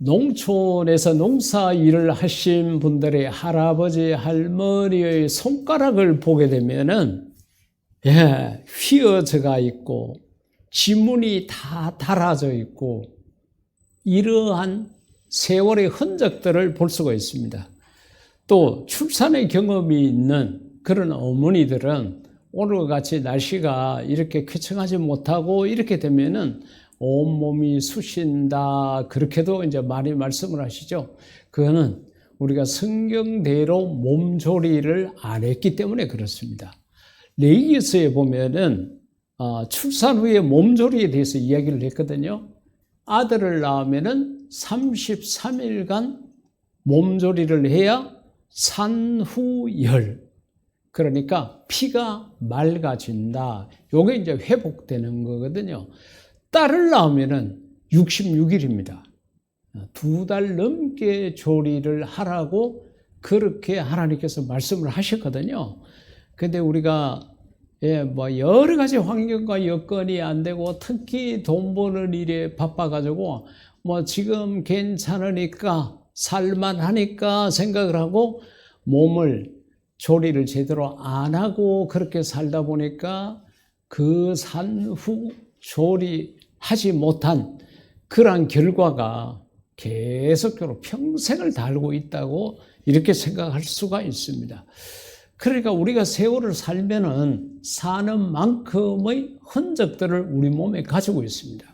농촌에서 농사 일을 하신 분들의 할아버지, 할머니의 손가락을 보게 되면은, 휘어져가 있고, 지문이 다 달아져 있고, 이러한 세월의 흔적들을 볼 수가 있습니다. 또, 출산의 경험이 있는 그런 어머니들은 오늘과 같이 날씨가 이렇게 쾌청하지 못하고 이렇게 되면은 온몸이 쑤신다. 그렇게도 이제 많이 말씀을 하시죠. 그거는 우리가 성경대로 몸조리를 안 했기 때문에 그렇습니다. 레위기서에 보면은 출산 후에 몸조리에 대해서 이야기를 했거든요. 아들을 낳으면은 33일간 몸조리를 해야 산후열. 그러니까 피가 맑아진다. 요게 이제 회복되는 거거든요. 딸을 낳으면은 66일입니다. 2달 넘게 조리를 하라고 그렇게 하나님께서 말씀을 하셨거든요. 근데 우리가 뭐 여러 가지 환경과 여건이 안 되고 특히 돈 버는 일에 바빠가지고 뭐 지금 괜찮으니까 살만하니까 생각을 하고 몸을 조리를 제대로 안 하고 그렇게 살다 보니까 그 산후 조리하지 못한 그러한 결과가 계속적으로 평생을 달고 있다고 이렇게 생각할 수가 있습니다. 그러니까 우리가 세월을 살면은 사는 만큼의 흔적들을 우리 몸에 가지고 있습니다.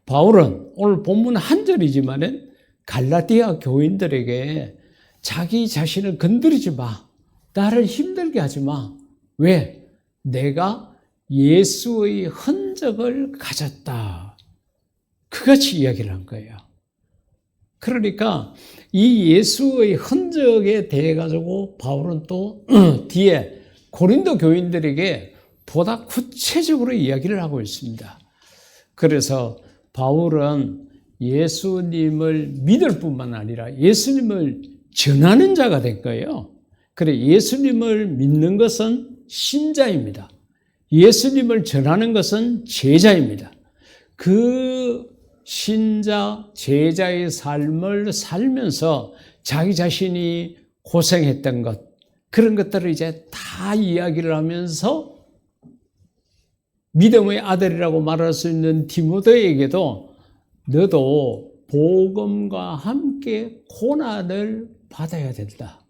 바울은 오늘 본문 한 절이지만은 갈라디아 교인들에게 자기 자신을 건드리지 마. 나를 힘들게 하지 마. 왜? 내가 예수의 흔적을 가졌다. 그같이 이야기를 한 거예요. 그러니까 이 예수의 흔적에 대해 가지고 바울은 또 뒤에 고린도 교인들에게 보다 구체적으로 이야기를 하고 있습니다. 그래서 바울은 예수님을 믿을 뿐만 아니라 예수님을 전하는 자가 된 거예요. 그래, 예수님을 믿는 것은 신자입니다. 예수님을 전하는 것은 제자입니다. 그 신자, 제자의 삶을 살면서 자기 자신이 고생했던 것, 그런 것들을 이제 다 이야기를 하면서 믿음의 아들이라고 말할 수 있는 디모데에게도 너도 복음과 함께 고난을 받아야 된다.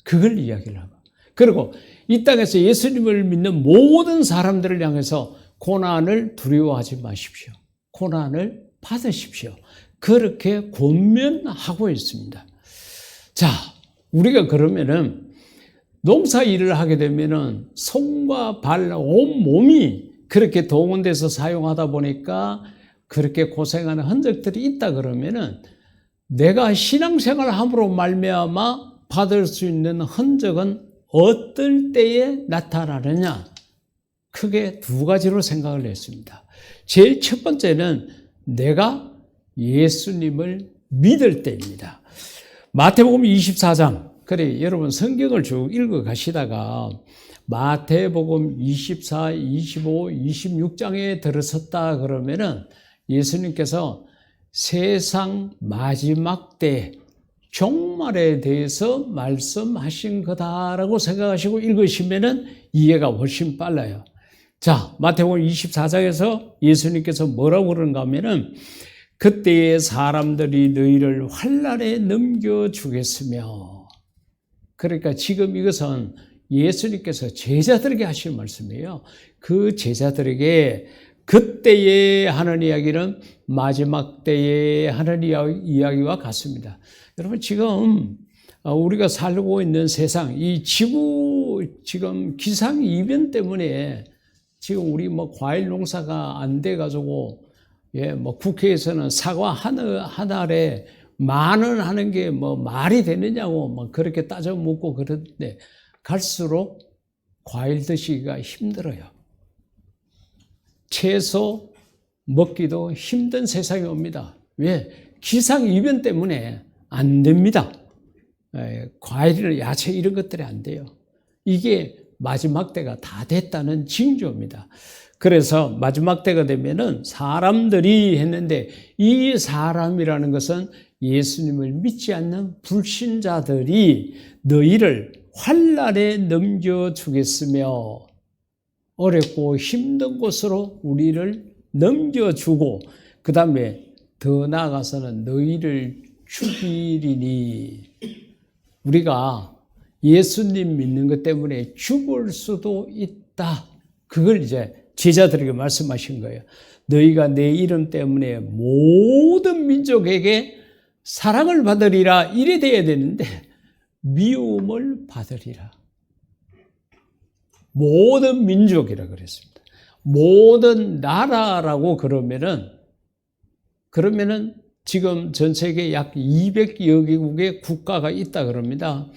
그걸 이야기를 하고. 그리고 이 땅에서 예수님을 믿는 모든 사람들을 향해서 고난을 두려워하지 마십시오. 고난을 받으십시오. 그렇게 권면하고 있습니다. 자, 우리가 그러면은 농사 일을 하게 되면은 손과 발, 온 몸이 그렇게 동원돼서 사용하다 보니까 그렇게 고생하는 흔적들이 있다 그러면은 내가 신앙생활 함으로 말미암아 받을 수 있는 흔적은 어떨 때에 나타나느냐? 크게 2가지로 생각을 했습니다. 제일 첫 번째는 내가 예수님을 믿을 때입니다. 마태복음 24장, 그래 여러분 성경을 쭉 읽어 가시다가 마태복음 24, 25, 26장에 들어섰다 그러면은 예수님께서 세상 마지막 때 종말에 대해서 말씀하신 거다라고 생각하시고 읽으시면은 이해가 훨씬 빨라요. 자, 마태복음 24장에서 예수님께서 뭐라고 그러는가 하면은 그때의 사람들이 너희를 환난에 넘겨주겠으며, 그러니까 지금 이것은 예수님께서 제자들에게 하신 말씀이에요. 그 제자들에게 그때에 하는 이야기는 마지막 때에 하는 이야기와 같습니다. 여러분 지금 우리가 살고 있는 세상, 이 지구 지금 기상이변 때문에 지금 우리 뭐 과일 농사가 안 돼가지고 뭐 국회에서는 사과 한 알에 10,000원 하는 게 뭐 말이 되느냐고 막 그렇게 따져 묻고 그러는데 갈수록 과일 드시기가 힘들어요. 채소 먹기도 힘든 세상이 옵니다. 왜? 기상이변 때문에 안 됩니다. 과일이나 야채 이런 것들이 안 돼요. 이게 마지막 때가 다 됐다는 징조입니다. 그래서 마지막 때가 되면은 사람들이 했는데 이 사람이라는 것은 예수님을 믿지 않는 불신자들이 너희를 환난에 넘겨주겠으며 어렵고 힘든 곳으로 우리를 넘겨주고 그 다음에 더 나아가서는 너희를 죽이리니 우리가 예수님 믿는 것 때문에 죽을 수도 있다. 그걸 이제 제자들에게 말씀하신 거예요. 너희가 내 이름 때문에 모든 민족에게 사랑을 받으리라 이래 돼야 되는데 미움을 받으리라. 모든 민족이라 그랬습니다. 모든 나라라고 그러면은 지금 전 세계 약 200여 개국의 국가가 있다 그럽니다.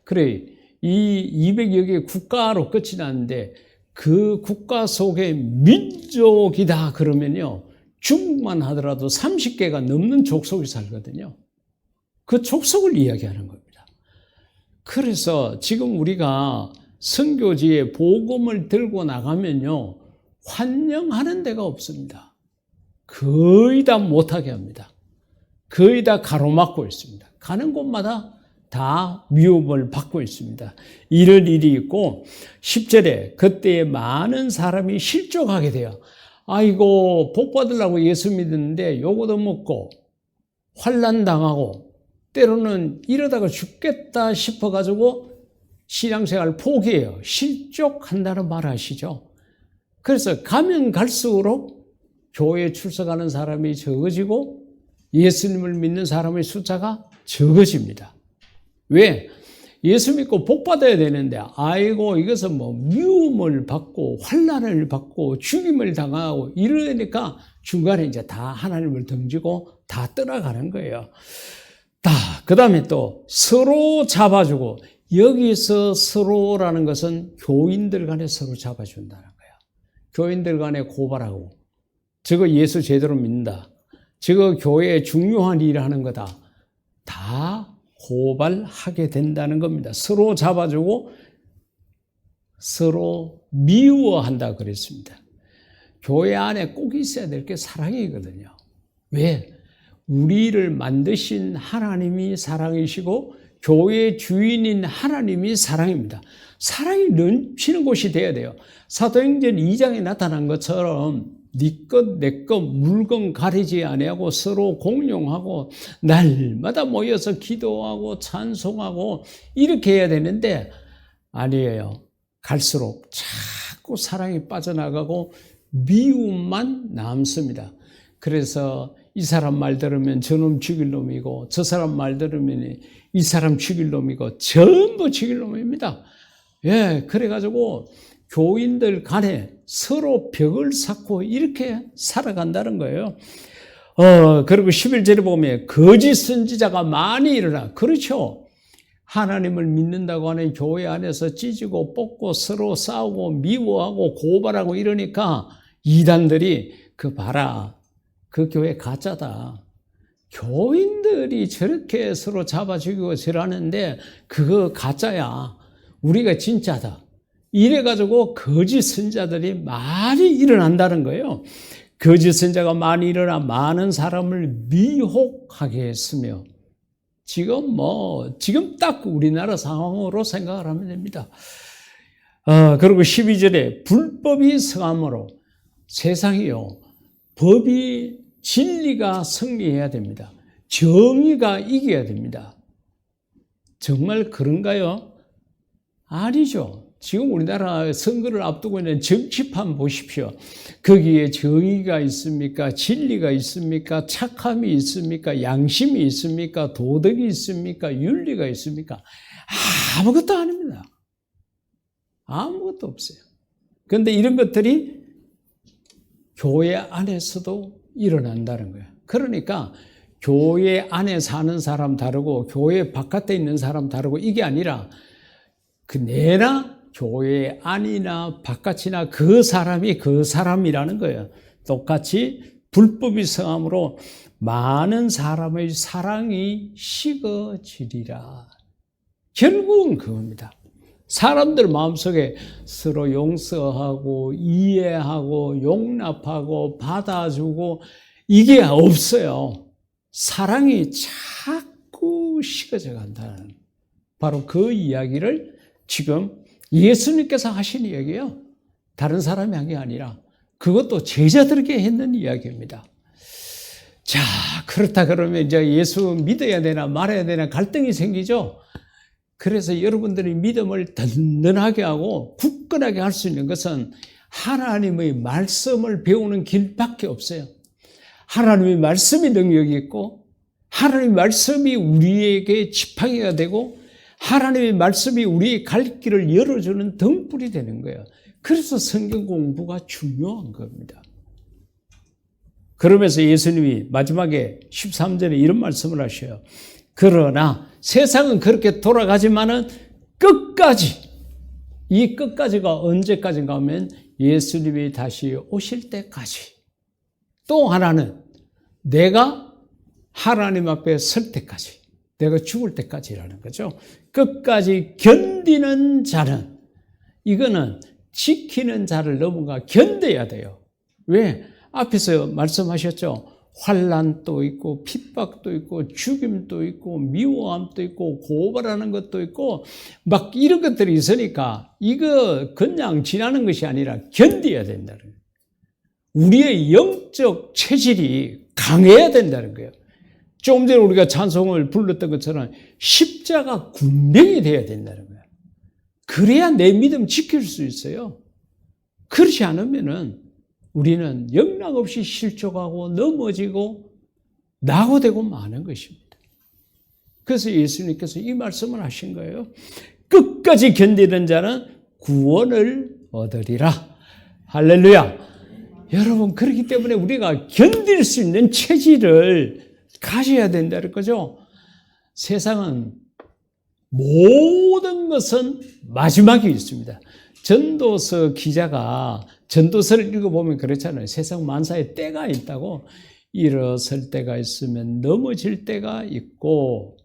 그래, 이 200여 개의 국가로 끝이 나는데 그 국가 속에 민족이다 그러면요. 중국만 하더라도 30개가 넘는 족속이 살거든요. 그 족속을 이야기하는 겁니다. 그래서 지금 우리가 선교지에 복음을 들고 나가면요. 환영하는 데가 없습니다. 거의 다 못하게 합니다. 거의 다 가로막고 있습니다. 가는 곳마다 다 미움을 받고 있습니다. 이런 일이 있고 10절에 그때 많은 사람이 실족하게 돼요. 아이고 복 받으려고 예수 믿었는데 요거도 먹고 환난 당하고 때로는 이러다가 죽겠다 싶어가지고 신앙생활 포기해요. 실족한다는 말 아시죠? 그래서 가면 갈수록 교회에 출석하는 사람이 적어지고 예수님을 믿는 사람의 숫자가 적어집니다. 왜? 예수 믿고 복 받아야 되는데 아이고 이것은 뭐 미움을 받고 환난을 받고 죽임을 당하고 이러니까 중간에 이제 다 하나님을 던지고 다 떠나가는 거예요. 그 다음에 또 서로 잡아주고 여기서 서로라는 것은 교인들 간에 서로 잡아준다는 거예요. 교인들 간에 고발하고 저거 예수 제대로 믿는다. 저거 교회에 중요한 일을 하는 거다. 다 고발하게 된다는 겁니다. 서로 잡아주고 서로 미워한다 그랬습니다. 교회 안에 꼭 있어야 될 게 사랑이거든요. 왜? 우리를 만드신 하나님이 사랑이시고 교회의 주인인 하나님이 사랑입니다. 사랑이 넘치는 곳이 돼야 돼요. 사도행전 2장에 나타난 것처럼 네 것, 내 것, 물건 가리지 아니하고 서로 공용하고 날마다 모여서 기도하고 찬송하고 이렇게 해야 되는데 아니에요. 갈수록 자꾸 사랑이 빠져나가고 미움만 남습니다. 그래서 이 사람 말 들으면 저놈 죽일 놈이고 저 사람 말 들으면 이 사람 죽일 놈이고 전부 죽일 놈입니다. 예, 그래가지고 교인들 간에 서로 벽을 쌓고 이렇게 살아간다는 거예요. 그리고 11절에 보면 거짓 선지자가 많이 일어나. 그렇죠. 하나님을 믿는다고 하는 교회 안에서 찢고 뽑고 서로 싸우고 미워하고 고발하고 이러니까 이단들이 그 봐라. 그 교회 가짜다. 교인들이 저렇게 서로 잡아 죽이고 저러는데 그거 가짜야. 우리가 진짜다. 이래가지고 거짓 선자들이 많이 일어난다는 거예요. 거짓 선자가 많이 일어나 많은 사람을 미혹하게 했으며 지금 딱 우리나라 상황으로 생각을 하면 됩니다. 그리고 12절에 불법이 성함으로 세상이요. 법이 진리가 승리해야 됩니다. 정의가 이겨야 됩니다. 정말 그런가요? 아니죠. 지금 우리나라 선거를 앞두고 있는 정치판 보십시오. 거기에 정의가 있습니까? 진리가 있습니까? 착함이 있습니까? 양심이 있습니까? 도덕이 있습니까? 윤리가 있습니까? 아무것도 아닙니다. 아무것도 없어요. 그런데 이런 것들이 교회 안에서도 일어난다는 거예요. 그러니까 교회 안에 사는 사람 다르고 교회 바깥에 있는 사람 다르고 이게 아니라 내나 교회 안이나 바깥이나 그 사람이 그 사람이라는 거예요. 똑같이 불법이 성함으로 많은 사람의 사랑이 식어지리라. 결국은 그겁니다. 사람들 마음속에 서로 용서하고 이해하고 용납하고 받아주고 이게 없어요. 사랑이 참 식어져 간다는 바로 그 이야기를 지금 예수님께서 하신 이야기예요. 다른 사람이 한 게 아니라 그것도 제자들에게 했는 이야기입니다. 자, 그렇다 그러면 이제 예수 믿어야 되나 말아야 되나 갈등이 생기죠. 그래서 여러분들이 믿음을 든든하게 하고 굳건하게 할 수 있는 것은 하나님의 말씀을 배우는 길밖에 없어요. 하나님의 말씀이 능력이 있고 하나님의 말씀이 우리에게 지팡이가 되고 하나님의 말씀이 우리의 갈 길을 열어주는 등불이 되는 거예요. 그래서 성경 공부가 중요한 겁니다. 그러면서 예수님이 마지막에 13절에 이런 말씀을 하셔요. 그러나 세상은 그렇게 돌아가지만은 끝까지, 이 끝까지가 언제까지인가 하면 예수님이 다시 오실 때까지, 또 하나는 내가 하나님 앞에 설 때까지, 내가 죽을 때까지라는 거죠. 끝까지 견디는 자는, 이거는 지키는 자를 넘어가 견뎌야 돼요. 왜? 앞에서 말씀하셨죠. 환난도 있고 핍박도 있고 죽임도 있고 미워함도 있고 고발하는 것도 있고 막 이런 것들이 있으니까 이거 그냥 지나는 것이 아니라 견뎌야 된다는 거예요. 우리의 영적 체질이 강해야 된다는 거예요. 조금 전에 우리가 찬송을 불렀던 것처럼 십자가 군병이 돼야 된다는 거예요. 그래야 내 믿음 지킬 수 있어요. 그렇지 않으면은 우리는 영락없이 실족하고 넘어지고 낙오되고 마는 것입니다. 그래서 예수님께서 이 말씀을 하신 거예요. 끝까지 견디는 자는 구원을 얻으리라. 할렐루야. 여러분, 그렇기 때문에 우리가 견딜 수 있는 체질을 가져야 된다는 거죠. 세상은 모든 것은 마지막이 있습니다. 전도서 기자가 전도서를 읽어보면 그렇잖아요. 세상 만사에 때가 있다고. 일어설 때가 있으면 넘어질 때가 있고,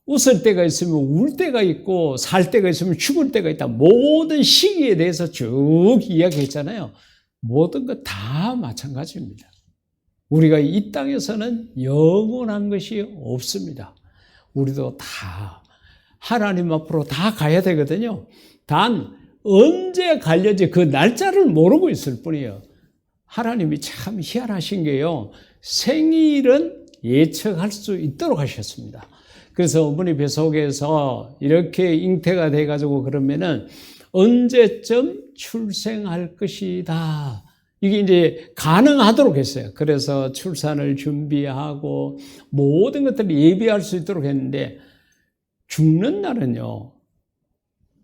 웃을 때가 있으면 울 때가 있고, 살 때가 있으면 죽을 때가 있다. 모든 시기에 대해서 쭉 이야기했잖아요. 모든 것 다 마찬가지입니다. 우리가 이 땅에서는 영원한 것이 없습니다. 우리도 다 하나님 앞으로 다 가야 되거든요. 단 언제 갈려지 그 날짜를 모르고 있을 뿐이에요. 하나님이 참 희한하신 게요. 생일은 예측할 수 있도록 하셨습니다. 그래서 어머니 뱃속에서 이렇게 잉태가 돼가지고 그러면은 언제쯤 출생할 것이다. 이게 이제 가능하도록 했어요. 그래서 출산을 준비하고 모든 것들을 예비할 수 있도록 했는데 죽는 날은요,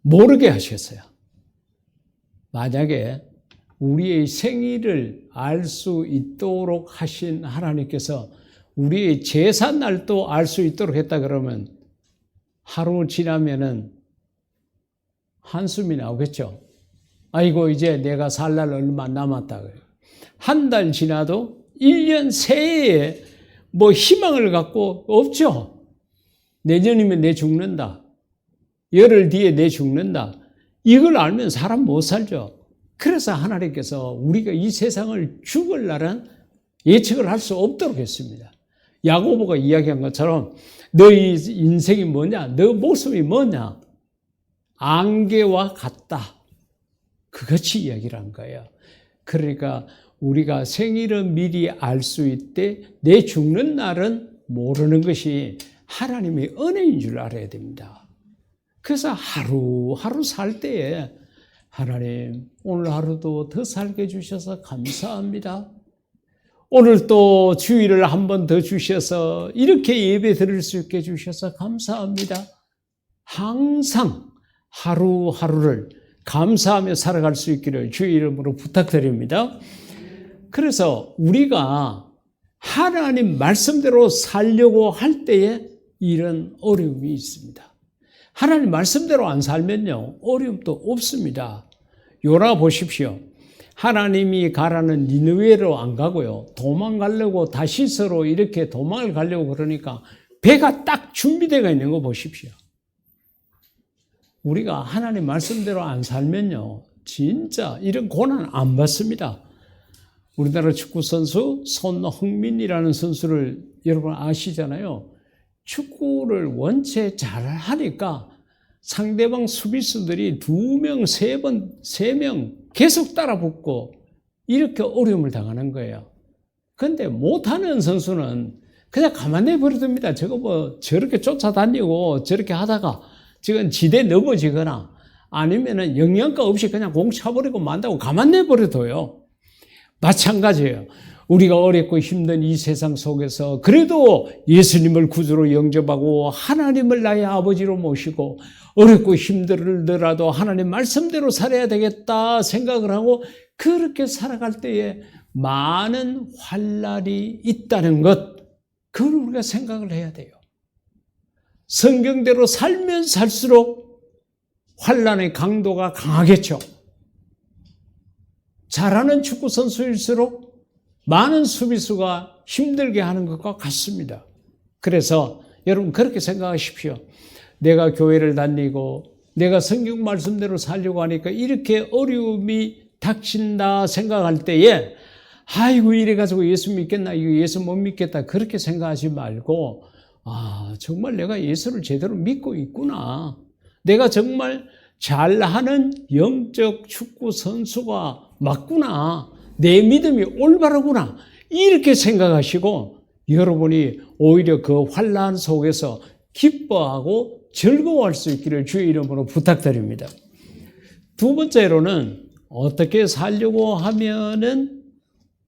모르게 하셨어요. 만약에 우리의 생일을 알 수 있도록 하신 하나님께서 우리의 제삿날도 알 수 있도록 했다 그러면 하루 지나면은 한숨이 나오겠죠. 아이고, 이제 내가 살 날 얼마 남았다. 한 달 지나도 1년 새해에 뭐 희망을 갖고 없죠. 내년이면 내 죽는다. 열흘 뒤에 내 죽는다. 이걸 알면 사람 못 살죠. 그래서 하나님께서 우리가 이 세상을 죽을 날은 예측을 할 수 없도록 했습니다. 야고보가 이야기한 것처럼 너희 인생이 뭐냐? 너 모습이 뭐냐? 안개와 같다. 그것이 이야기를 한 거예요. 그러니까 우리가 생일은 미리 알 수 있되 내 죽는 날은 모르는 것이 하나님의 은혜인 줄 알아야 됩니다. 그래서 하루하루 살 때에 하나님, 오늘 하루도 더 살게 해주셔서 감사합니다. 오늘 또 주일을 한 번 더 주셔서 이렇게 예배 드릴 수 있게 해주셔서 감사합니다. 항상 하루하루를 감사하며 살아갈 수 있기를 주의 이름으로 부탁드립니다. 그래서 우리가 하나님 말씀대로 살려고 할 때에 이런 어려움이 있습니다. 하나님 말씀대로 안 살면요, 어려움도 없습니다. 요나 보십시오. 하나님이 가라는 니느웨로 안 가고요, 도망가려고 다시스로 이렇게 도망을 가려고 그러니까 배가 딱 준비되어 있는 거 보십시오. 우리가 하나님 말씀대로 안 살면요, 진짜 이런 고난 안 받습니다. 우리나라 축구 선수 손흥민이라는 선수를 여러분 아시잖아요. 축구를 원체 잘 하니까 상대방 수비수들이 2명, 3명 계속 따라붙고 이렇게 어려움을 당하는 거예요. 근데 못하는 선수는 그냥 가만 내버려둡니다. 저거 뭐 저렇게 쫓아다니고 저렇게 하다가 지금 지대 넘어지거나 아니면은 영양가 없이 그냥 공 차버리고 만다고 가만 내버려둬요. 마찬가지예요. 우리가 어렵고 힘든 이 세상 속에서 그래도 예수님을 구주로 영접하고 하나님을 나의 아버지로 모시고 어렵고 힘들더라도 하나님 말씀대로 살아야 되겠다 생각을 하고 그렇게 살아갈 때에 많은 환난이 있다는 것, 그걸 우리가 생각을 해야 돼요. 성경대로 살면 살수록 환난의 강도가 강하겠죠. 잘하는 축구 선수일수록 많은 수비수가 힘들게 하는 것과 같습니다. 그래서 여러분 그렇게 생각하십시오. 내가 교회를 다니고 내가 성경 말씀대로 살려고 하니까 이렇게 어려움이 닥친다 생각할 때에 아이고 이래가지고 예수 믿겠나 이거 예수 못 믿겠다 그렇게 생각하지 말고 정말 내가 예수를 제대로 믿고 있구나. 내가 정말 잘하는 영적 축구 선수가 맞구나. 내 믿음이 올바르구나. 이렇게 생각하시고 여러분이 오히려 그 환난 속에서 기뻐하고 즐거워할 수 있기를 주의 이름으로 부탁드립니다. 두 번째로는 어떻게 살려고 하면은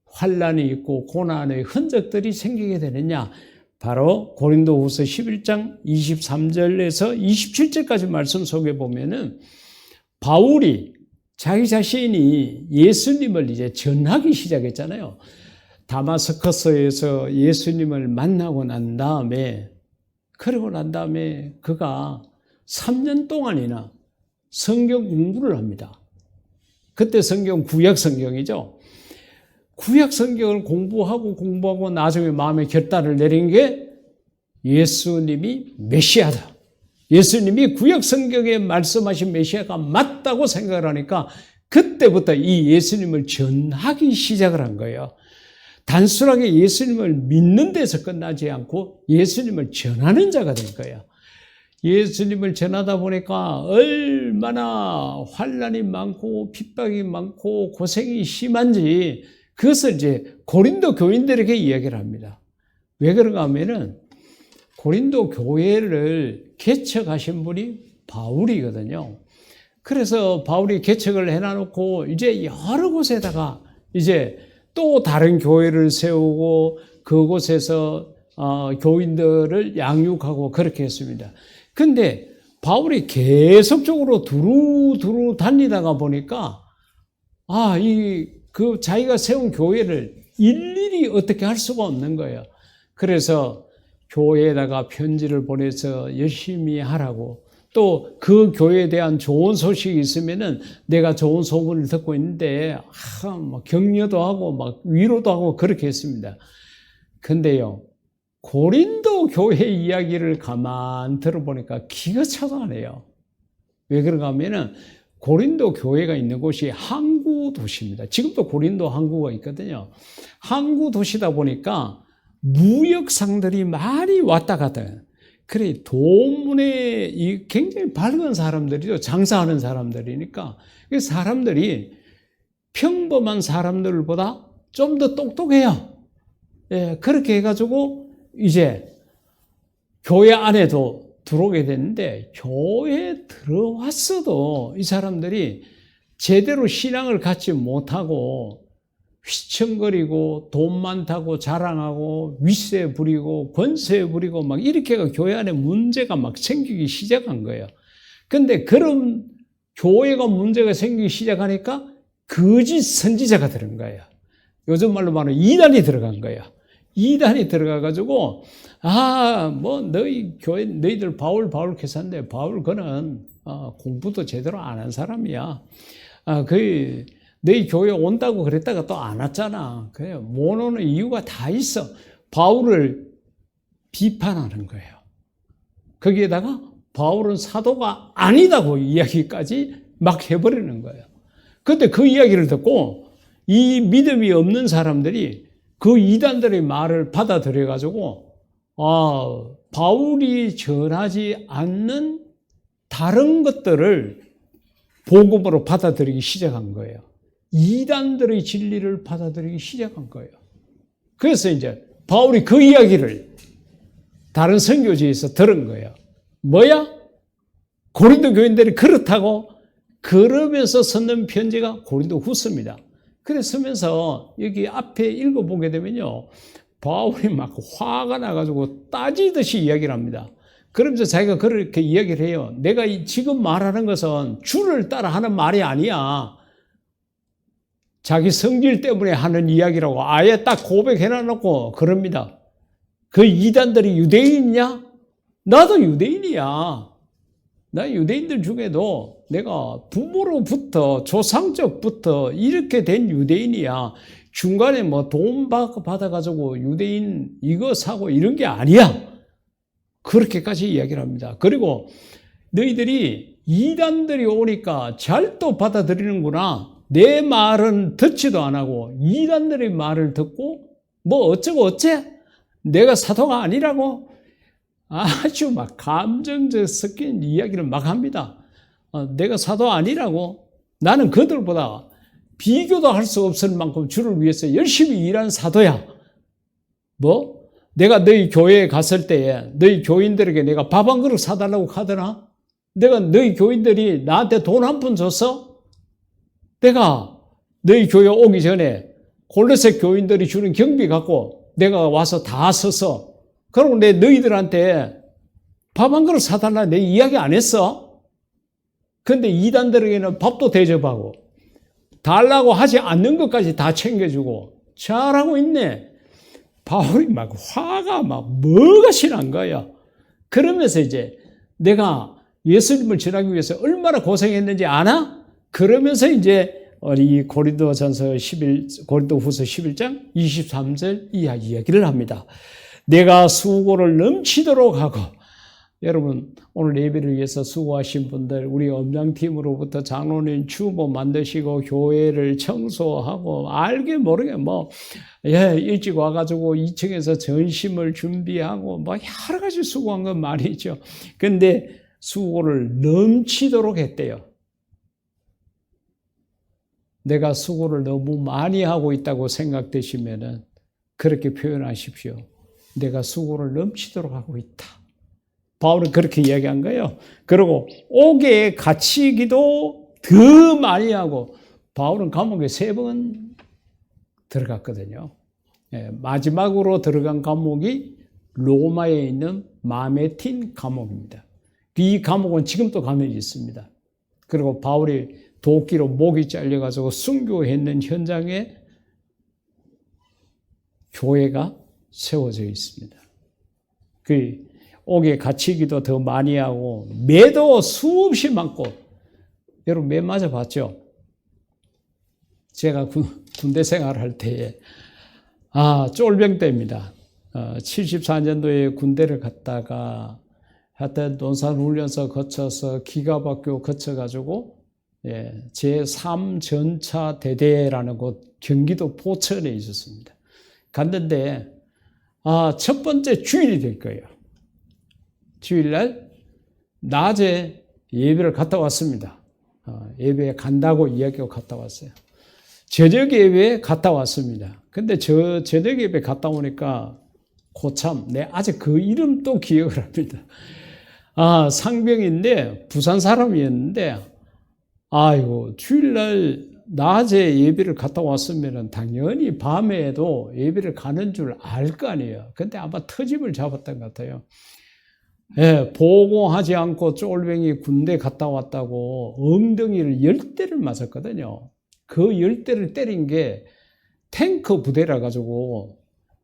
환난이 있고 고난의 흔적들이 생기게 되느냐. 바로 고린도후서 11장 23절에서 27절까지 말씀 속에 보면은 바울이 자기 자신이 예수님을 이제 전하기 시작했잖아요. 다마스커스에서 예수님을 만나고 난 다음에 그가 3년 동안이나 성경 공부를 합니다. 그때 성경 구약 성경이죠. 구약 성경을 공부하고 나중에 마음의 결단을 내린 게 예수님이 메시아다. 예수님이 구약 성경에 말씀하신 메시아가 맞다고 생각을 하니까 그때부터 이 예수님을 전하기 시작을 한 거예요. 단순하게 예수님을 믿는 데서 끝나지 않고 예수님을 전하는 자가 된 거예요. 예수님을 전하다 보니까 얼마나 환난이 많고 핍박이 많고 고생이 심한지 그것을 이제 고린도 교인들에게 이야기를 합니다. 왜 그런가 하면은 고린도 교회를 개척하신 분이 바울이거든요. 그래서 바울이 개척을 해놔놓고 이제 여러 곳에다가 이제 또 다른 교회를 세우고 그곳에서 교인들을 양육하고 그렇게 했습니다. 근데 바울이 계속적으로 두루 다니다가 보니까 자기가 세운 교회를 일일이 어떻게 할 수가 없는 거예요. 그래서 교회에다가 편지를 보내서 열심히 하라고 또 그 교회에 대한 좋은 소식이 있으면은 내가 좋은 소문을 듣고 있는데 막 격려도 하고 막 위로도 하고 그렇게 했습니다. 근데요 고린도 교회 이야기를 가만 들어보니까 기가 차가네요. 왜 그런가 하면은 고린도 교회가 있는 곳이 항구 도시입니다. 지금도 고린도 항구가 있거든요. 항구 도시다 보니까 무역상들이 많이 왔다 갔다 해요. 그래, 돈문에 굉장히 밝은 사람들이죠. 장사하는 사람들이니까. 사람들이 평범한 사람들보다 좀 더 똑똑해요. 예, 그렇게 해가지고 이제 교회 안에도 들어오게 됐는데 교회에 들어왔어도 이 사람들이 제대로 신앙을 갖지 못하고 휘청거리고 돈 많다고 자랑하고 윗세 부리고 권세 부리고 막 이렇게 교회 안에 문제가 막 생기기 시작한 거예요. 근데 그런 교회가 문제가 생기기 시작하니까 거짓 선지자가 들은 거예요. 요즘 말로 말하면 이단이 들어간 거예요. 이단이 들어가가지고 너희 교회 너희들 바울 개사인데 바울 그는 공부도 제대로 안 한 사람이야. 너희 교회 온다고 그랬다가 또 안 왔잖아. 그래, 못 오는 이유가 다 있어. 바울을 비판하는 거예요. 거기에다가 바울은 사도가 아니다고 이야기까지 막 해버리는 거예요. 근데 그 이야기를 듣고 이 믿음이 없는 사람들이 그 이단들의 말을 받아들여가지고 바울이 전하지 않는 다른 것들을 복음으로 받아들이기 시작한 거예요. 이단들의 진리를 받아들이기 시작한 거예요. 그래서 이제 바울이 그 이야기를 다른 선교지에서 들은 거예요. 뭐야? 고린도 교인들이 그렇다고 그러면서 썼는 편지가 고린도 후서입니다. 그래서 쓰면서 여기 앞에 읽어보게 되면요. 바울이 막 화가 나가지고 따지듯이 이야기를 합니다. 그러면서 자기가 그렇게 이야기를 해요. 내가 지금 말하는 것은 주를 따라 하는 말이 아니야. 자기 성질 때문에 하는 이야기라고 아예 딱 고백해놔놓고 그럽니다. 그 이단들이 유대인이냐? 나도 유대인이야. 나 유대인들 중에도 내가 부모로부터 조상적부터 이렇게 된 유대인이야. 중간에 뭐 돈 받아가지고 유대인 이거 사고 이런 게 아니야. 그렇게까지 이야기를 합니다. 그리고 너희들이 이단들이 오니까 잘 또 받아들이는구나. 내 말은 듣지도 안 하고 이단들의 말을 듣고 뭐 어쩌고 어째? 내가 사도가 아니라고? 아주 막 감정적 섞인 이야기를 막 합니다. 내가 사도 아니라고? 나는 그들보다 비교도 할 수 없을 만큼 주를 위해서 열심히 일한 사도야. 뭐? 내가 너희 교회에 갔을 때에 너희 교인들에게 내가 밥 한 그릇 사달라고 하더나? 내가 너희 교인들이 나한테 돈 한 푼 줬어? 내가 너희 교회 오기 전에 골로새 교인들이 주는 경비 갖고 내가 와서 다 써서 그리고 내 너희들한테 밥 한 그릇 사달라 내 이야기 안 했어? 근데 이단들에게는 밥도 대접하고 달라고 하지 않는 것까지 다 챙겨주고 잘하고 있네. 바울이 막 화가 막 뭐가 심한 거야. 그러면서 이제 내가 예수님을 전하기 위해서 얼마나 고생했는지 아나? 그러면서 이제 이 고린도후서 11장 23절 이하 이야기를 합니다. 내가 수고를 넘치도록 하고 여러분 오늘 예배를 위해서 수고하신 분들 우리 엄장팀으로부터 장로님 주보 만드시고 교회를 청소하고 알게 모르게 일찍 와가지고 2층에서 전심을 준비하고 여러 가지 수고한 건 말이죠. 근데 수고를 넘치도록 했대요. 내가 수고를 너무 많이 하고 있다고 생각되시면은 그렇게 표현하십시오. 내가 수고를 넘치도록 하고 있다. 바울은 그렇게 이야기한 거예요. 그리고 옥에 갇히기도 더 많이 하고 바울은 감옥에 3번 들어갔거든요. 마지막으로 들어간 감옥이 로마에 있는 마메틴 감옥입니다. 이 감옥은 지금도 가면이 있습니다. 그리고 바울이 도끼로 목이 잘려가지고 순교했는 현장에 교회가 세워져 있습니다. 그 옥에 갇히기도 더 많이 하고 매도 수없이 많고 여러분 매 맞아봤죠? 제가 군대 생활할 때에 쫄병 때입니다. 74년도에 군대를 갔다가 하여튼 논산훈련소 거쳐서 기갑학교 거쳐가지고 제3전차 대대라는 곳 경기도 포천에 있었습니다. 갔는데 첫 번째 주일이 될 거예요. 주일날 낮에 예배를 갔다 왔습니다. 예배에 간다고 이야기하고 갔다 왔어요. 저녁 예배에 갔다 왔습니다. 근데 저녁 예배 갔다 오니까 고참 아직 그 이름도 기억을 합니다. 상병인데 부산 사람이었는데 아이고 주일날 낮에 예배를 갔다 왔으면 당연히 밤에도 예배를 가는 줄 알 거 아니에요. 근데 아마 터집을 잡았던 것 같아요. 보고하지 않고 쫄병이 군대 갔다 왔다고 엉덩이를 10대를 맞았거든요. 그 10대를 때린 게 탱크 부대라 가지고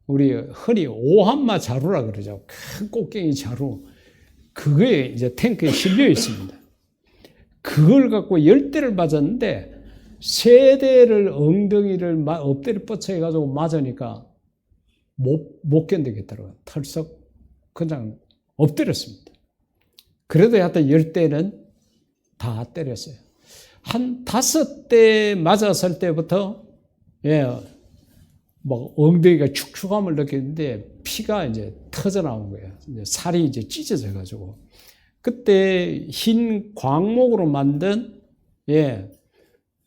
우리 흔히 오한마 자루라 그러죠. 큰 꽃갱이 자루. 그게 이제 탱크에 실려 있습니다. 그걸 갖고 10대를 맞았는데 3대를 엉덩이를 엎드려 뻗쳐 해가지고 맞으니까 못 견디겠더라고요. 털썩 그냥 엎드렸습니다. 그래도 하여튼 10대는 다 때렸어요. 한 5대 맞았을 때부터 막 엉덩이가 축축함을 느꼈는데 피가 이제 터져 나온 거예요. 이제 살이 이제 찢어져 가지고. 그때 흰 광목으로 만든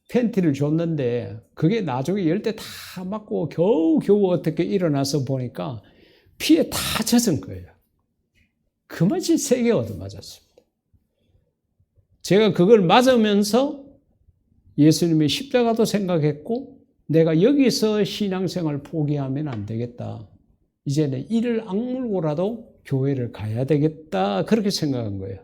팬티를 줬는데 그게 나중에 열 때 다 맞고 겨우 어떻게 일어나서 보니까 피에 다 젖은 거예요. 그만치 세게 얻어맞았습니다. 제가 그걸 맞으면서 예수님의 십자가도 생각했고 내가 여기서 신앙생활 포기하면 안 되겠다. 이제는 이를 악물고라도 교회를 가야 되겠다. 그렇게 생각한 거예요.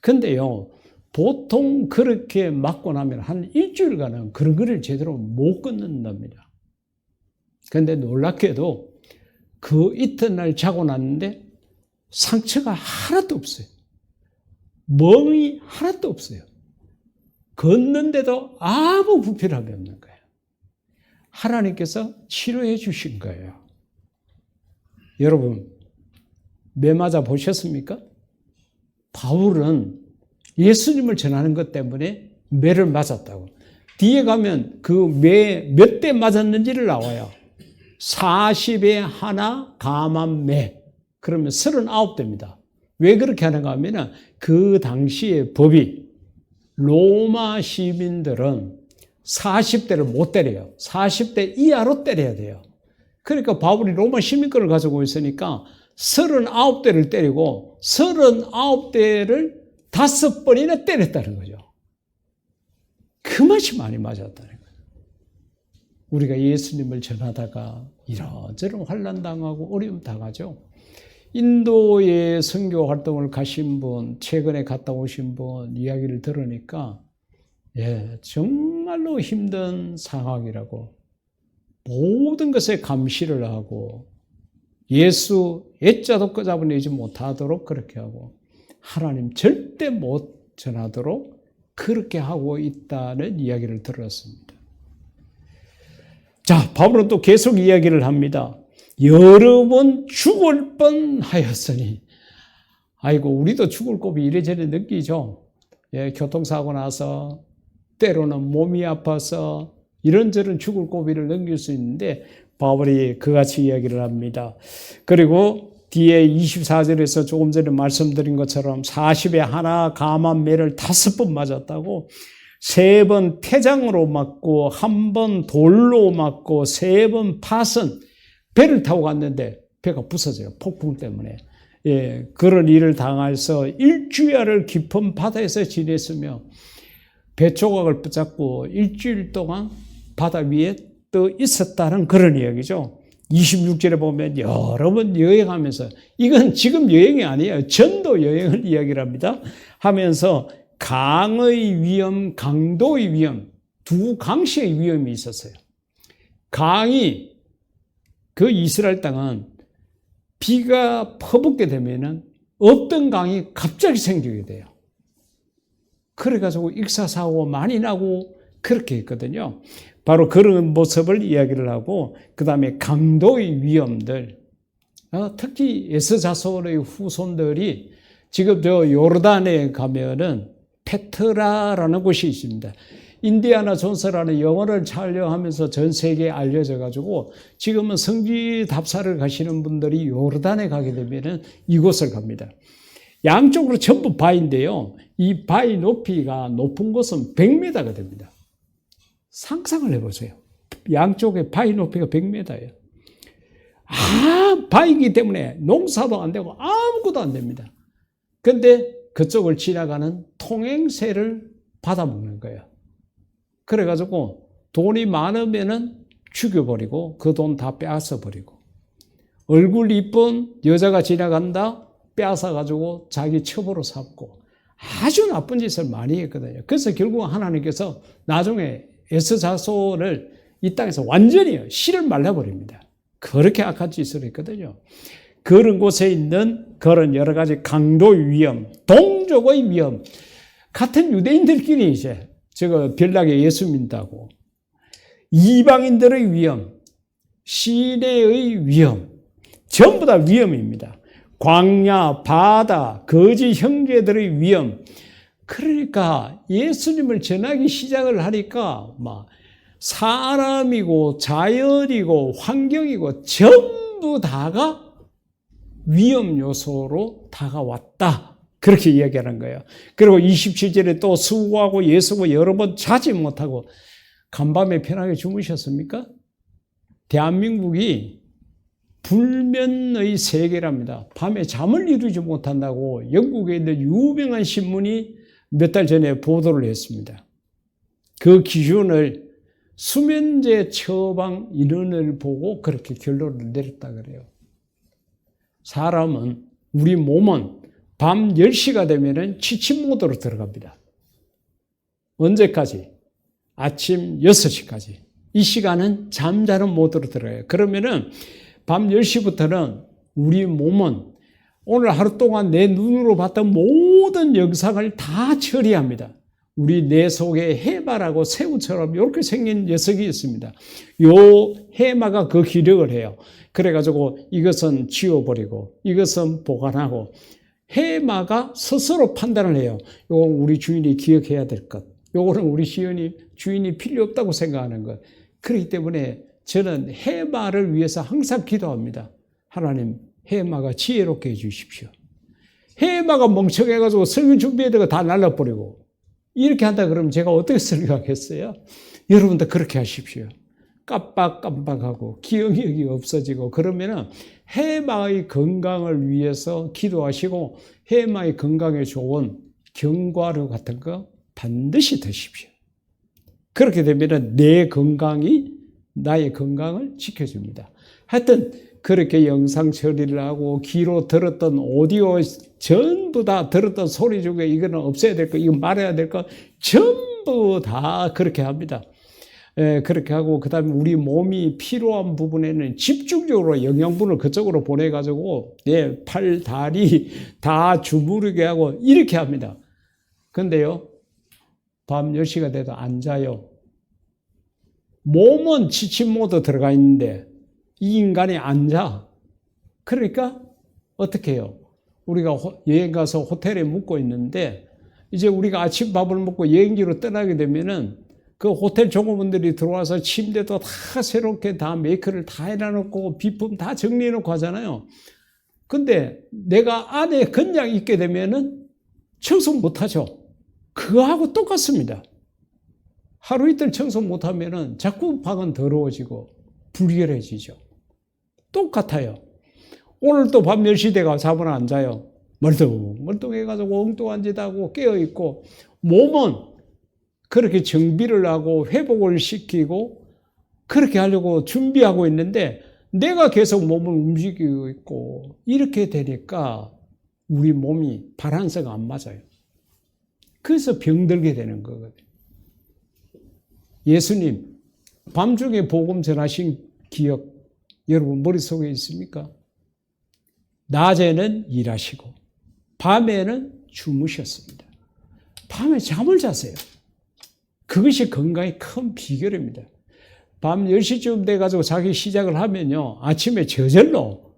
근데요, 보통 그렇게 맞고 나면 한 일주일간은 그런 거를 제대로 못 끊는답니다. 근데 놀랍게도 그 이튿날 자고 났는데 상처가 하나도 없어요. 멍이 하나도 없어요. 걷는데도 아무 불편함이 없는 거예요. 하나님께서 치료해 주신 거예요. 여러분, 매 맞아 보셨습니까? 바울은 예수님을 전하는 것 때문에 매를 맞았다고. 뒤에 가면 그 매 몇 대 맞았는지를 나와요. 40에 하나 감한 매. 그러면 39대입니다. 왜 그렇게 하는가 하면 그 당시의 법이 로마 시민들은 40대를 못 때려요. 40대 이하로 때려야 돼요. 그러니까 바울이 로마 시민권을 가지고 있으니까 39대를 때리고 39대를 5번이나 때렸다는 거죠. 그만치 많이 맞았다는 거예요. 우리가 예수님을 전하다가 이런저런 환난 당하고 어려움 당하죠. 인도에 선교 활동을 가신 분, 최근에 갔다 오신 분 이야기를 들으니까 정말로 힘든 상황이라고 모든 것에 감시를 하고 예수 애자도 끄잡아내지 못하도록 그렇게 하고 하나님 절대 못 전하도록 그렇게 하고 있다는 이야기를 들었습니다. 자, 바울은 또 계속 이야기를 합니다. 여러 번 죽을 뻔하였으니, 아이고 우리도 죽을 곱이 이래저래 느끼죠. 교통사고 나서 때로는 몸이 아파서 이런저런 죽을 고비를 넘길 수 있는데 바울이 그같이 이야기를 합니다. 그리고 뒤에 24절에서 조금 전에 말씀드린 것처럼 40에 하나 감한 매를 5번 맞았다고 3번 태장으로 맞고 1번 돌로 맞고 3번 팥은 배를 타고 갔는데 배가 부서져요. 폭풍 때문에. 그런 일을 당해서 일주일을 깊은 바다에서 지냈으며 배 조각을 붙잡고 일주일 동안 바다 위에 떠 있었다는 그런 이야기죠. 26절에 보면 여러 번 여행하면서 이건 지금 여행이 아니에요. 전도 여행을 이야기를 합니다. 하면서 강의 위험, 강도의 위험, 두 강씨의 위험이 있었어요. 강이 그 이스라엘 땅은 비가 퍼붓게 되면은 없던 강이 갑자기 생기게 돼요. 그래가지고 익사사고 많이 나고 그렇게 했거든요. 바로 그런 모습을 이야기를 하고 그 다음에 강도의 위험들, 특히 에스자손의 후손들이 지금 저 요르단에 가면은 페트라라는 곳이 있습니다. 인디아나 존스라는 영화를 촬영하면서 전 세계에 알려져 가지고 지금은 성지 답사를 가시는 분들이 요르단에 가게 되면은 이곳을 갑니다. 양쪽으로 전부 바위인데요. 이 바위 높이가 높은 곳은 100m가 됩니다. 상상을 해보세요. 양쪽에 바위 높이가 100m예요. 바위이기 때문에 농사도 안 되고 아무것도 안 됩니다. 그런데 그쪽을 지나가는 통행세를 받아먹는 거예요. 그래가지고 돈이 많으면은 죽여버리고 그 돈 다 빼앗아버리고 얼굴 이쁜 여자가 지나간다 빼앗아가지고 자기 첩으로 삼고 아주 나쁜 짓을 많이 했거든요. 그래서 결국 하나님께서 나중에 에스자손을 이 땅에서 완전히 씨를 말라버립니다. 그렇게 악한 짓을 했거든요. 그런 곳에 있는 그런 여러 가지 강도의 위험, 동족의 위험, 같은 유대인들끼리 이제 별나게 예수 믿다고 이방인들의 위험, 시내의 위험, 전부 다 위험입니다. 광야, 바다, 거짓 형제들의 위험. 그러니까 예수님을 전하기 시작을 하니까 막 사람이고 자연이고 환경이고 전부 다가 위험 요소로 다가왔다. 그렇게 이야기하는 거예요. 그리고 27절에 또 수고하고 예수고 여러 번 자지 못하고 간밤에 편하게 주무셨습니까? 대한민국이 불면의 세계랍니다. 밤에 잠을 이루지 못한다고 영국에 있는 유명한 신문이 몇 달 전에 보도를 했습니다. 그 기준을 수면제 처방 인원을 보고 그렇게 결론을 내렸다 그래요. 사람은, 우리 몸은 밤 10시가 되면 취침 모드로 들어갑니다. 언제까지? 아침 6시까지. 이 시간은 잠자는 모드로 들어가요. 그러면은 밤 10시부터는 우리 몸은 오늘 하루 동안 내 눈으로 봤던 모든 영상을 다 처리합니다. 우리 뇌 속에 해마라고 새우처럼 이렇게 생긴 녀석이 있습니다. 요 해마가 그 기력을 해요. 그래가지고 이것은 지워버리고 이것은 보관하고 해마가 스스로 판단을 해요. 요건 우리 주인이 기억해야 될 것. 요거는 우리 주인이 필요 없다고 생각하는 것. 그렇기 때문에 저는 해마를 위해서 항상 기도합니다. 하나님, 해마가 지혜롭게 해주십시오. 해마가 멍청해가지고 설교 준비해다가 다 날라버리고 이렇게 한다 그러면 제가 어떻게 설교하겠어요? 여러분도 그렇게 하십시오. 깜빡깜빡하고 기억력이 없어지고 그러면은 해마의 건강을 위해서 기도하시고 해마의 건강에 좋은 견과류 같은 거 반드시 드십시오. 그렇게 되면은 내 건강이 나의 건강을 지켜줍니다. 하여튼 그렇게 영상 처리를 하고 귀로 들었던 오디오 전부 다 들었던 소리 중에 이거는 없애야 될 거, 이건 말해야 될 거 전부 다 그렇게 합니다. 그렇게 하고 그다음에 우리 몸이 필요한 부분에는 집중적으로 영양분을 그쪽으로 보내가지고 팔, 다리 다 주무르게 하고 이렇게 합니다. 근데요, 밤 10시가 돼도 안 자요. 몸은 지침 모드 들어가 있는데 이 인간이 안 자. 그러니까 어떻게 해요? 우리가 여행 가서 호텔에 묵고 있는데 이제 우리가 아침밥을 먹고 여행지로 떠나게 되면은 그 호텔 종업원들이 들어와서 침대도 다 새롭게 다 메이크를 다 해놔놓고 비품 다 정리해놓고 하잖아요. 근데 내가 안에 그냥 있게 되면은 청소 못하죠. 그거하고 똑같습니다. 하루 이틀 청소 못하면은 자꾸 방은 더러워지고 불결해지죠. 똑같아요. 오늘 또 밤 10시 돼가 잠을 안 자요. 멀뚱해가지고 엉뚱한 짓 하고 깨어있고 몸은 그렇게 정비를 하고 회복을 시키고 그렇게 하려고 준비하고 있는데 내가 계속 몸을 움직이고 있고 이렇게 되니까 우리 몸이 바란스가 안 맞아요. 그래서 병들게 되는 거거든요. 예수님 밤중에 복음 전하신 기억 여러분 머릿속에 있습니까? 낮에는 일하시고 밤에는 주무셨습니다. 밤에 잠을 자세요. 그것이 건강의 큰 비결입니다. 밤 10시쯤 돼가지고 자기 시작을 하면요. 아침에 저절로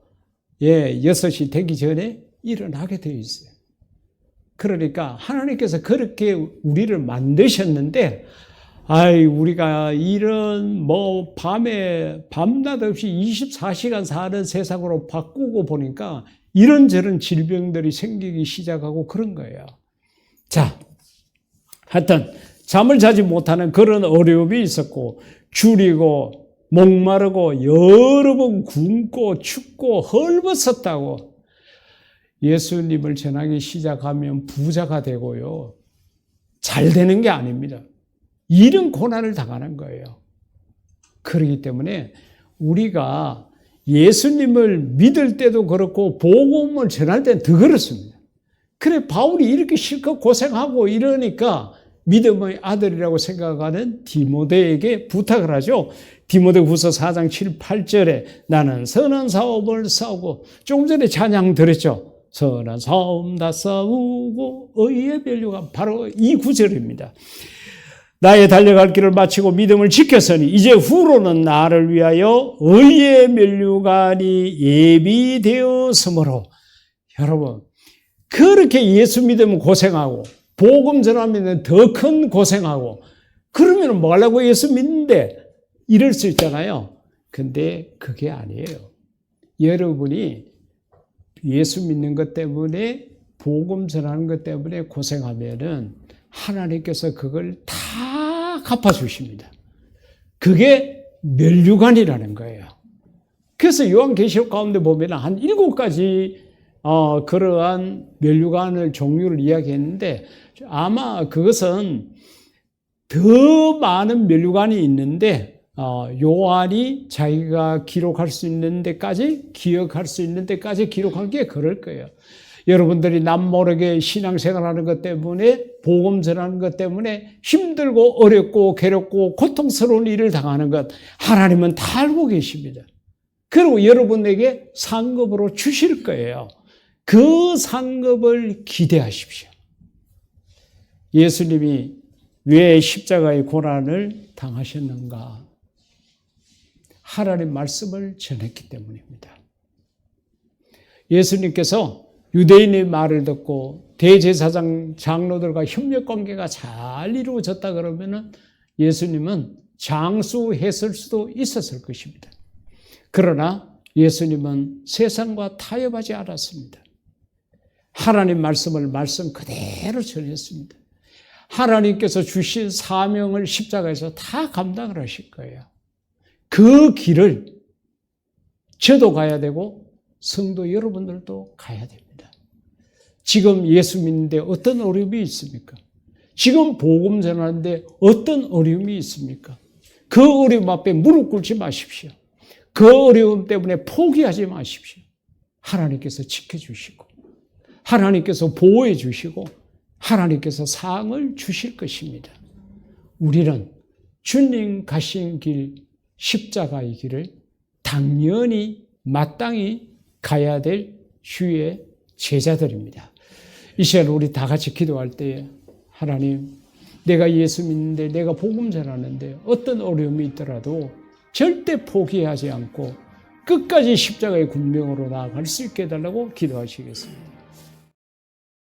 6시 되기 전에 일어나게 되어 있어요. 그러니까 하나님께서 그렇게 우리를 만드셨는데 우리가 이런 밤에 밤낮 없이 24시간 사는 세상으로 바꾸고 보니까 이런저런 질병들이 생기기 시작하고 그런 거예요. 자, 하여튼 잠을 자지 못하는 그런 어려움이 있었고 줄이고 목마르고 여러 번 굶고 춥고 헐벗었다고 예수님을 전하기 시작하면 부자가 되고요. 잘 되는 게 아닙니다. 이런 고난을 당하는 거예요. 그렇기 때문에 우리가 예수님을 믿을 때도 그렇고 복음을 전할 때는 더 그렇습니다. 그래 바울이 이렇게 실컷 고생하고 이러니까 믿음의 아들이라고 생각하는 디모데에게 부탁을 하죠. 디모데후서 4장 7, 8절에 나는 선한 싸움을 싸우고 조금 전에 찬양 들었죠. 선한 싸움 다 싸우고 의의 멸류관 바로 이 구절입니다. 나의 달려갈 길을 마치고 믿음을 지켰으니 이제 후로는 나를 위하여 의의 멸류관이 예비되었으므로 여러분 그렇게 예수 믿으면 고생하고 복음 전하면 더 큰 고생하고 그러면 뭐 하려고 예수 믿는데? 이럴 수 있잖아요. 근데 그게 아니에요. 여러분이 예수 믿는 것 때문에 복음 전하는 것 때문에 고생하면은 하나님께서 그걸 다 갚아주십니다. 그게 면류관이라는 거예요. 그래서 요한계시록 가운데 보면 한 7가지 그러한 면류관을 종류를 이야기했는데 아마 그것은 더 많은 면류관이 있는데 요한이 자기가 기록할 수 있는 데까지 기억할 수 있는 데까지 기록한 게 그럴 거예요. 여러분들이 남모르게 신앙생활하는 것 때문에 복음 전하는 것 때문에 힘들고 어렵고 괴롭고 고통스러운 일을 당하는 것 하나님은 다 알고 계십니다. 그리고 여러분에게 상급으로 주실 거예요. 그 상급을 기대하십시오. 예수님이 왜 십자가의 고난을 당하셨는가? 하나님 말씀을 전했기 때문입니다. 예수님께서 유대인의 말을 듣고 대제사장 장로들과 협력관계가 잘 이루어졌다 그러면은 예수님은 장수했을 수도 있었을 것입니다. 그러나 예수님은 세상과 타협하지 않았습니다. 하나님 말씀을 말씀 그대로 전했습니다. 하나님께서 주신 사명을 십자가에서 다 감당을 하실 거예요. 그 길을 저도 가야 되고 성도 여러분들도 가야 됩니다. 지금 예수 믿는데 어떤 어려움이 있습니까? 지금 복음 전하는데 어떤 어려움이 있습니까? 그 어려움 앞에 무릎 꿇지 마십시오. 그 어려움 때문에 포기하지 마십시오. 하나님께서 지켜주시고 하나님께서 보호해 주시고 하나님께서 상을 주실 것입니다. 우리는 주님 가신 길 십자가의 길을 당연히 마땅히 가야 될 주의 제자들입니다. 이 시간 우리 다 같이 기도할 때에 하나님, 내가 예수 믿는데 내가 복음 전하는데 어떤 어려움이 있더라도 절대 포기하지 않고 끝까지 십자가의 군명으로 나아갈 수 있게 해달라고 기도하시겠습니다.